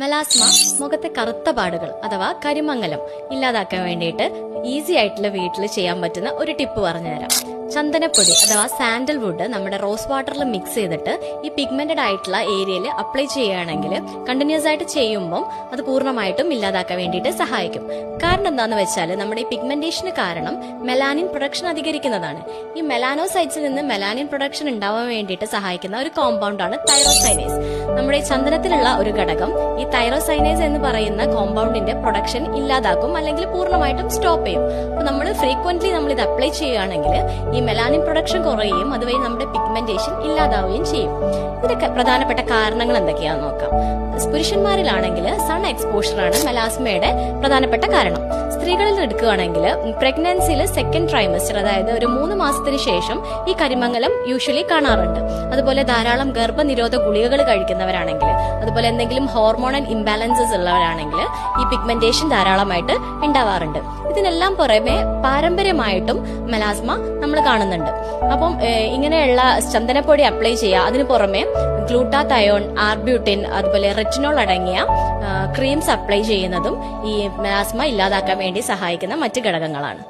Melasma മുഖത്തെ കറുത്ത പാടുകൾ അഥവാ കരിമങ്ങലം ഇല്ലാതാക്കാൻ വേണ്ടിയിട്ട് ഈസി ആയിട്ടുള്ള വീട്ടിൽ ചെയ്യാൻ പറ്റുന്ന ഒരു ടിപ്പ് പറഞ്ഞുതരാം. ചന്ദനപ്പൊടി അഥവാ സാൻഡൽവുഡ് നമ്മുടെ റോസ് വാട്ടറിൽ മിക്സ് ചെയ്തിട്ട് ഈ പിഗ്മെന്റഡ് ആയിട്ടുള്ള ഏരിയയിൽ അപ്ലൈ ചെയ്യുകയാണെങ്കിൽ കണ്ടിന്യൂസ് ആയിട്ട് ചെയ്യുമ്പം അത് പൂർണ്ണമായിട്ടും ഇല്ലാതാക്കാൻ വേണ്ടിയിട്ട് സഹായിക്കും. കാരണം എന്താന്ന് വെച്ചാൽ നമ്മുടെ ഈ പിഗ്മെന്റേഷന് കാരണം മെലാനിൻ പ്രൊഡക്ഷൻ അധികരിക്കുന്നതാണ്. ഈ മെലാനോസൈറ്റ്സിൽ നിന്ന് മെലാനിൻ പ്രൊഡക്ഷൻ ഉണ്ടാവാൻ വേണ്ടിയിട്ട് സഹായിക്കുന്ന ഒരു കോമ്പൗണ്ട് ആണ് തൈറോസൈനേസ്. നമ്മുടെ ഈ ചന്ദനത്തിലുള്ള ഒരു ഘടകം ഈ തൈറോസൈനേസ് എന്ന് പറയുന്ന കോമ്പൗണ്ടിന്റെ പ്രൊഡക്ഷൻ ഇല്ലാതാക്കും അല്ലെങ്കിൽ പൂർണ്ണമായിട്ടും സ്റ്റോപ്പ് ചെയ്യും. അപ്പൊ നമ്മൾ ഫ്രീക്വന്റ്ലി നമ്മൾ ഇത് അപ്ലൈ ചെയ്യുകയാണെങ്കിൽ ഈ മെലാനിൻ പ്രൊഡക്ഷൻ കുറയുകയും അതുവഴി നമ്മുടെ പിഗ്മെന്റേഷൻ ഇല്ലാതാവുകയും ചെയ്യും. ഇതിന്റെ പ്രധാനപ്പെട്ട കാരണങ്ങൾ എന്തൊക്കെയാണെന്ന് നോക്കാം. പുരുഷന്മാരിലാണെങ്കിൽ സൺ എക്സ്പോഷറാണ് മെലാസ്മയുടെ പ്രധാനപ്പെട്ട കാരണം. സ്ത്രീകളിൽ എടുക്കുകയാണെങ്കിൽ പ്രഗ്നൻസിയിൽ സെക്കൻഡ് ട്രൈമസ്റ്റർ അതായത് ഒരു 3 മാസത്തിന് ശേഷം ഈ കരിമങ്ങലം യൂഷ്വലി കാണാറുണ്ട്. അതുപോലെ ധാരാളം ഗർഭനിരോധ ഗുളികകൾ കഴിക്കുന്നവരാണെങ്കിൽ, അതുപോലെ എന്തെങ്കിലും ഹോർമോണൽ ഇംബാലൻസസ് ഉള്ളവരാണെങ്കിൽ ഈ പിഗ്മെന്റേഷൻ ധാരാളമായിട്ട് ഉണ്ടാവാറുണ്ട്. ഇതിനെല്ലാം പുറമെ പാരമ്പര്യമായിട്ടും മെലാസ്മ നമ്മൾ കാണുന്നുണ്ട്. അപ്പം ഇങ്ങനെയുള്ള ചന്ദനപ്പൊടി അപ്ലൈ ചെയ്യുക. അതിന് പുറമെ ഗ്ലൂട്ടാതയോൺ, ആർബ്യൂട്ടിൻ, അതുപോലെ റെറ്റിനോൾ അടങ്ങിയ ക്രീംസ് അപ്ലൈ ചെയ്യുന്നതും ഈ മെലാസ്മ ഇല്ലാതാക്കാൻ വേണ്ടി സഹായിക്കുന്ന മറ്റ് ഘടകങ്ങളാണ്.